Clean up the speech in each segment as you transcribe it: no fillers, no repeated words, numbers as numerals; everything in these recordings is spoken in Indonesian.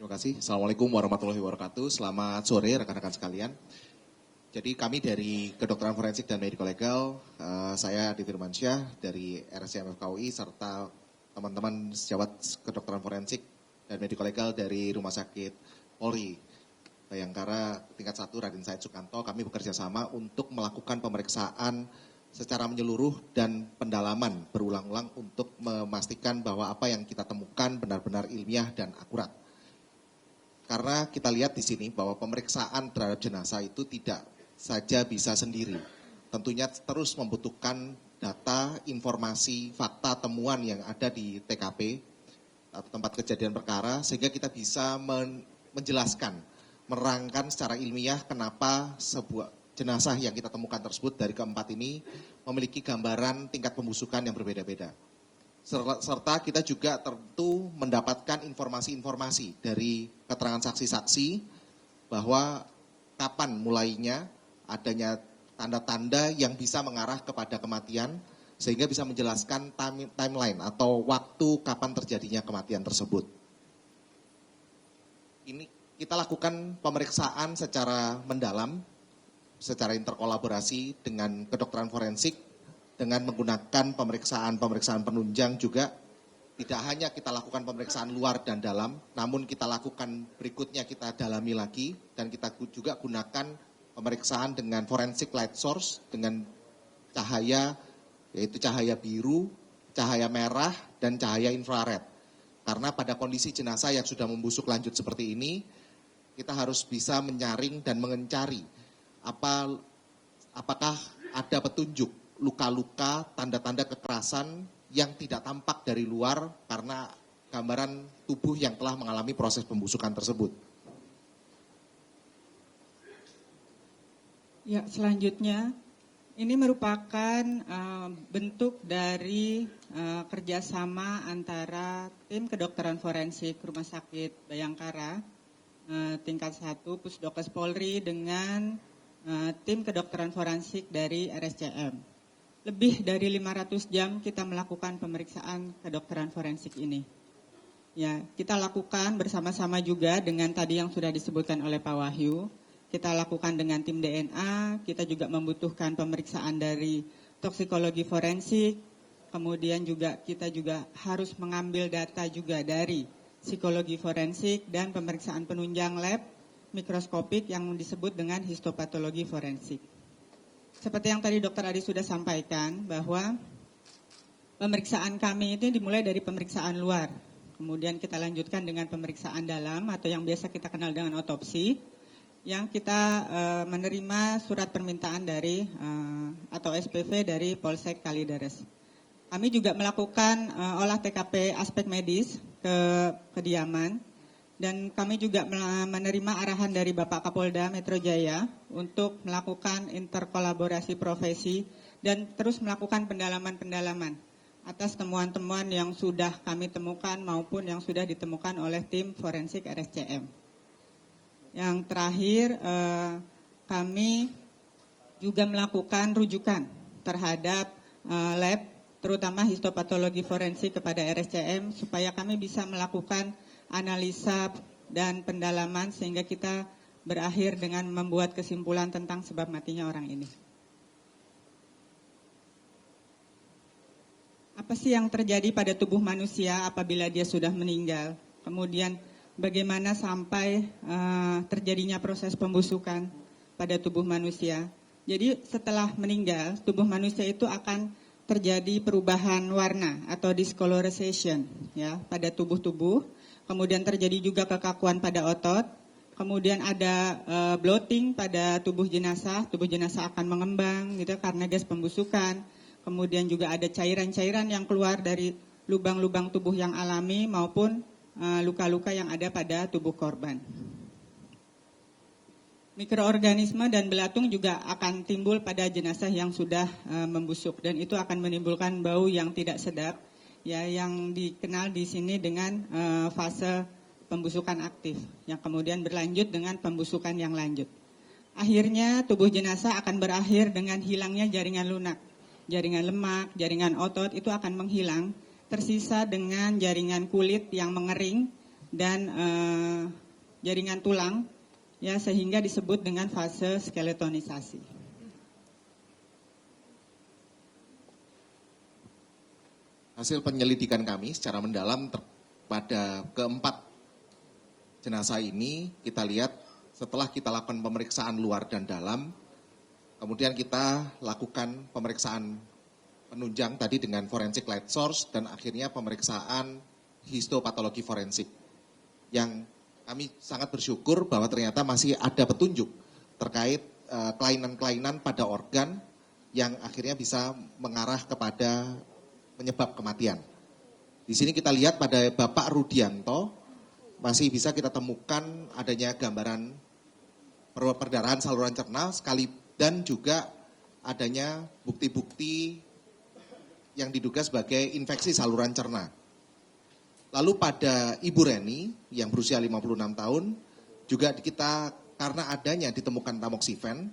Terima kasih. Assalamualaikum warahmatullahi wabarakatuh. Selamat sore rekan-rekan sekalian. Jadi kami dari Kedokteran Forensik dan Medico Legal, saya Adi Firmansyah dari RSCM FKUI serta teman-teman sejawat Kedokteran Forensik dan Medico Legal dari Rumah Sakit Polri Bayangkara tingkat 1 Raden Said Sukanto. Kami bekerja sama untuk melakukan pemeriksaan secara menyeluruh dan pendalaman berulang-ulang untuk memastikan bahwa apa yang kita temukan benar-benar ilmiah dan akurat. Karena kita lihat di sini bahwa pemeriksaan terhadap jenazah itu tidak saja bisa sendiri. Tentunya terus membutuhkan data, informasi, fakta, temuan yang ada di TKP atau tempat kejadian perkara sehingga kita bisa menjelaskan, merangkan secara ilmiah kenapa sebuah jenazah yang kita temukan tersebut dari keempat ini memiliki gambaran tingkat pembusukan yang berbeda-beda. Serta kita juga tentu mendapatkan informasi-informasi dari keterangan saksi-saksi bahwa kapan mulainya adanya tanda-tanda yang bisa mengarah kepada kematian sehingga bisa menjelaskan timeline atau waktu kapan terjadinya kematian tersebut. Ini kita lakukan pemeriksaan secara mendalam, secara interkolaborasi dengan kedokteran forensik, dengan menggunakan pemeriksaan penunjang juga. Tidak hanya kita lakukan pemeriksaan luar dan dalam, namun kita lakukan berikutnya kita dalami lagi dan kita juga gunakan pemeriksaan dengan forensic light source dengan cahaya, yaitu cahaya biru, cahaya merah, dan cahaya infrared. Karena pada kondisi jenazah yang sudah membusuk lanjut seperti ini, kita harus bisa menyaring dan mencari apakah ada petunjuk luka-luka, tanda-tanda kekerasan yang tidak tampak dari luar karena gambaran tubuh yang telah mengalami proses pembusukan tersebut. Ya, selanjutnya ini merupakan bentuk dari kerjasama antara tim kedokteran forensik Rumah Sakit Bayangkara tingkat 1 Pusdokes Polri dengan tim kedokteran forensik dari RSCM. Lebih dari 500 jam kita melakukan pemeriksaan kedokteran forensik ini. Ya, kita lakukan bersama-sama juga dengan tadi yang sudah disebutkan oleh Pak Wahyu. Kita lakukan dengan tim DNA, kita juga membutuhkan pemeriksaan dari toksikologi forensik, kemudian juga kita juga harus mengambil data juga dari psikologi forensik dan pemeriksaan penunjang lab mikroskopik yang disebut dengan histopatologi forensik. Seperti yang tadi Dr. Adi sudah sampaikan bahwa pemeriksaan kami itu dimulai dari pemeriksaan luar. Kemudian kita lanjutkan dengan pemeriksaan dalam atau yang biasa kita kenal dengan otopsi. Yang kita menerima surat permintaan dari atau SPV dari Polsek Kalideres. Kami juga melakukan olah TKP aspek medis ke kediaman. Dan kami juga menerima arahan dari Bapak Kapolda Metro Jaya untuk melakukan interkolaborasi profesi dan terus melakukan pendalaman-pendalaman atas temuan-temuan yang sudah kami temukan maupun yang sudah ditemukan oleh tim forensik RSCM. Yang terakhir, kami juga melakukan rujukan terhadap lab, terutama histopatologi forensik kepada RSCM supaya kami bisa melakukan analisa dan pendalaman sehingga kita berakhir dengan membuat kesimpulan tentang sebab matinya orang ini. Apa sih yang terjadi pada tubuh manusia apabila dia sudah meninggal? Kemudian bagaimana sampai terjadinya proses pembusukan pada tubuh manusia? Jadi setelah meninggal, tubuh manusia itu akan terjadi perubahan warna atau discolorization ya pada tubuh-tubuh. Kemudian terjadi juga kekakuan pada otot, kemudian ada bloating pada tubuh jenazah akan mengembang gitu karena gas pembusukan. Kemudian juga ada cairan-cairan yang keluar dari lubang-lubang tubuh yang alami maupun luka-luka yang ada pada tubuh korban. Mikroorganisme dan belatung juga akan timbul pada jenazah yang sudah membusuk dan itu akan menimbulkan bau yang tidak sedap. Ya, yang dikenal di sini dengan fase pembusukan aktif, yang kemudian berlanjut dengan pembusukan yang lanjut. Akhirnya tubuh jenazah akan berakhir dengan hilangnya jaringan lunak, jaringan lemak, jaringan otot itu akan menghilang, tersisa dengan jaringan kulit yang mengering dan jaringan tulang, ya, sehingga disebut dengan fase skeletonisasi. Hasil penyelidikan kami secara mendalam pada keempat jenazah ini, kita lihat setelah kita lakukan pemeriksaan luar dan dalam, kemudian kita lakukan pemeriksaan penunjang tadi dengan forensic light source, dan akhirnya pemeriksaan histopatologi forensik. Yang kami sangat bersyukur bahwa ternyata masih ada petunjuk terkait kelainan-kelainan pada organ yang akhirnya bisa mengarah kepada penyebab kematian. Di sini kita lihat pada Bapak Rudianto masih bisa kita temukan adanya gambaran perdarahan saluran cerna sekali, dan juga adanya bukti-bukti yang diduga sebagai infeksi saluran cerna. Lalu pada Ibu Reni yang berusia 56 tahun, juga kita karena adanya ditemukan tamoxifen,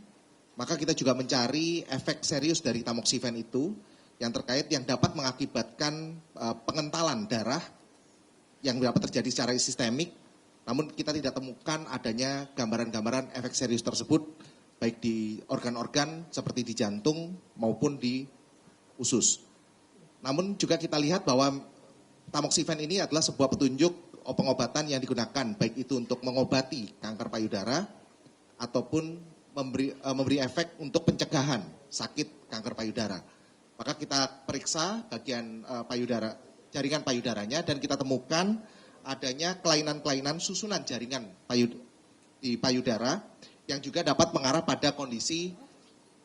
maka kita juga mencari efek serius dari tamoxifen itu yang terkait yang dapat mengakibatkan pengentalan darah yang dapat terjadi secara sistemik, namun kita tidak temukan adanya gambaran-gambaran efek serius tersebut baik di organ-organ seperti di jantung maupun di usus. Namun juga kita lihat bahwa tamoxifen ini adalah sebuah petunjuk pengobatan yang digunakan baik itu untuk mengobati kanker payudara ataupun memberi efek untuk pencegahan sakit kanker payudara. Maka kita periksa bagian payudara, jaringan payudaranya, dan kita temukan adanya kelainan-kelainan susunan jaringan di payudara yang juga dapat mengarah pada kondisi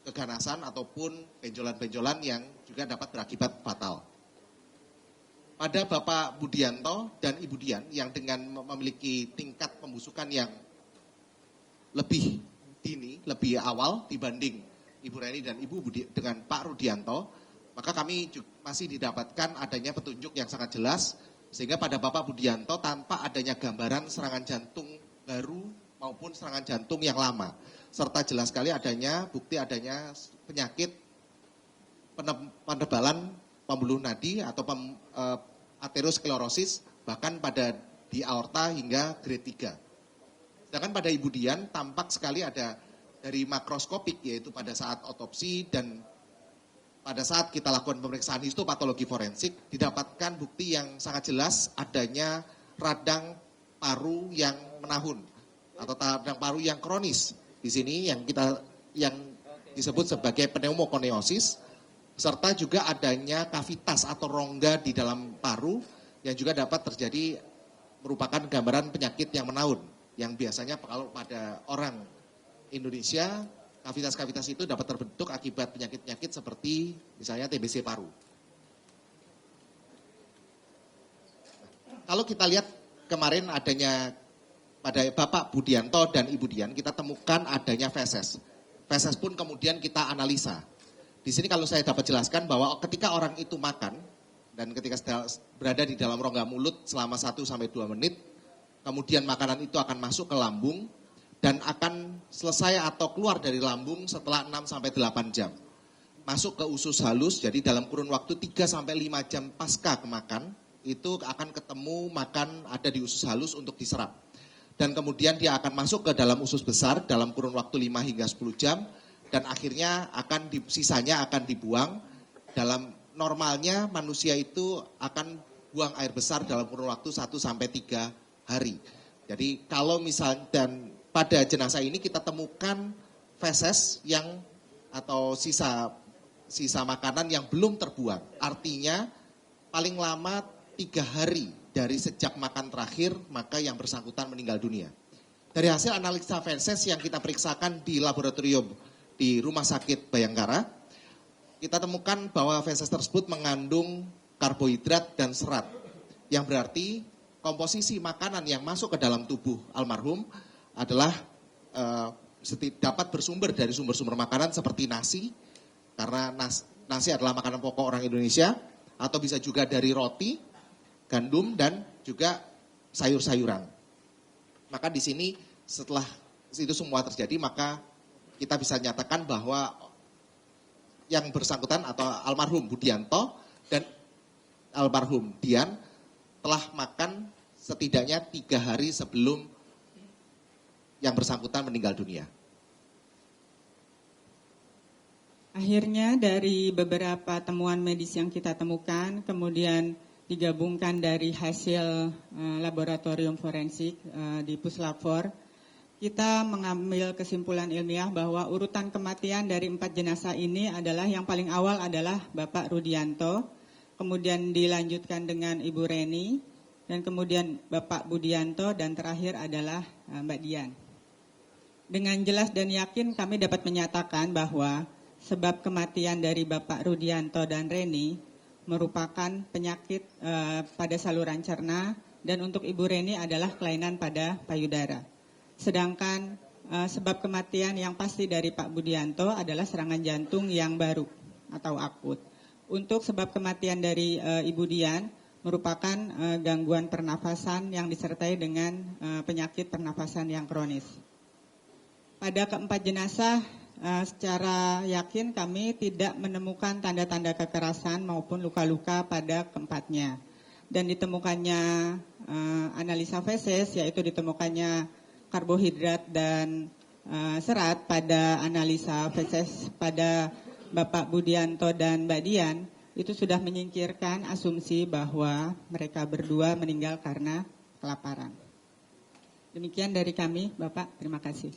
keganasan ataupun benjolan-benjolan yang juga dapat berakibat fatal. Pada Bapak Budianto dan Ibu Dian yang dengan memiliki tingkat pembusukan yang lebih dini, lebih awal dibanding Ibu Reni dan dengan Pak Rudianto, maka kami masih didapatkan adanya petunjuk yang sangat jelas, sehingga pada Bapak Budianto tanpa adanya gambaran serangan jantung baru maupun serangan jantung yang lama, serta jelas sekali adanya bukti adanya penyakit penebalan pembuluh nadi atau aterosklerosis bahkan pada di aorta hingga grade 3. Sedangkan pada Ibu Dian tampak sekali ada dari makroskopik, yaitu pada saat otopsi dan pada saat kita lakukan pemeriksaan histopatologi forensik didapatkan bukti yang sangat jelas adanya radang paru yang menahun atau radang paru yang kronis. Di sini yang disebut sebagai pneumokoniosis, serta juga adanya kavitas atau rongga di dalam paru yang juga dapat terjadi merupakan gambaran penyakit yang menahun, yang biasanya kalau pada orang Indonesia kavitas-kavitas itu dapat terbentuk akibat penyakit-penyakit seperti misalnya TBC paru. Kalau kita lihat kemarin adanya pada Bapak Budianto dan Ibu Dian, kita temukan adanya feses. Feses pun kemudian kita analisa. Di sini kalau saya dapat jelaskan bahwa ketika orang itu makan dan ketika berada di dalam rongga mulut selama 1-2 menit, kemudian makanan itu akan masuk ke lambung dan akan selesai atau keluar dari lambung setelah 6-8 jam. Masuk ke usus halus, jadi dalam kurun waktu 3-5 jam pasca kemakan, itu akan ketemu makan ada di usus halus untuk diserap. Dan kemudian dia akan masuk ke dalam usus besar dalam kurun waktu 5-10 jam, dan akhirnya sisanya akan dibuang. Dalam normalnya manusia itu akan buang air besar dalam kurun waktu 1-3 hari. Jadi kalau misalnya, dan pada jenazah ini kita temukan feses yang atau sisa makanan yang belum terbuang. Artinya paling lama 3 hari dari sejak makan terakhir maka yang bersangkutan meninggal dunia. Dari hasil analisa feses yang kita periksakan di laboratorium di Rumah Sakit Bayangkara, kita temukan bahwa feses tersebut mengandung karbohidrat dan serat, yang berarti komposisi makanan yang masuk ke dalam tubuh almarhum adalah dapat bersumber dari sumber-sumber makanan seperti nasi, karena nasi adalah makanan pokok orang Indonesia, atau bisa juga dari roti, gandum, dan juga sayur-sayuran. Maka di sini setelah itu semua terjadi, maka kita bisa nyatakan bahwa yang bersangkutan atau almarhum Budianto dan almarhum Dian telah makan setidaknya 3 hari sebelum yang bersangkutan meninggal dunia. Akhirnya dari beberapa temuan medis yang kita temukan, kemudian digabungkan dari hasil laboratorium forensik di Puslapfor, kita mengambil kesimpulan ilmiah bahwa urutan kematian dari 4 jenazah ini adalah yang paling awal adalah Bapak Rudianto, kemudian dilanjutkan dengan Ibu Reni, dan kemudian Bapak Budianto, dan terakhir adalah Mbak Dian. Dengan jelas dan yakin kami dapat menyatakan bahwa sebab kematian dari Bapak Rudianto dan Reni merupakan penyakit pada saluran cerna, dan untuk Ibu Reni adalah kelainan pada payudara. Sedangkan sebab kematian yang pasti dari Pak Budianto adalah serangan jantung yang baru atau akut. Untuk sebab kematian dari Ibu Dian merupakan gangguan pernafasan yang disertai dengan penyakit pernafasan yang kronis. Pada keempat jenazah secara yakin kami tidak menemukan tanda-tanda kekerasan maupun luka-luka pada keempatnya. Dan ditemukannya analisa feses, yaitu ditemukannya karbohidrat dan serat pada analisa feses pada Bapak Budianto dan Mbak Dian, itu sudah menyingkirkan asumsi bahwa mereka berdua meninggal karena kelaparan. Demikian dari kami, Bapak. Terima kasih.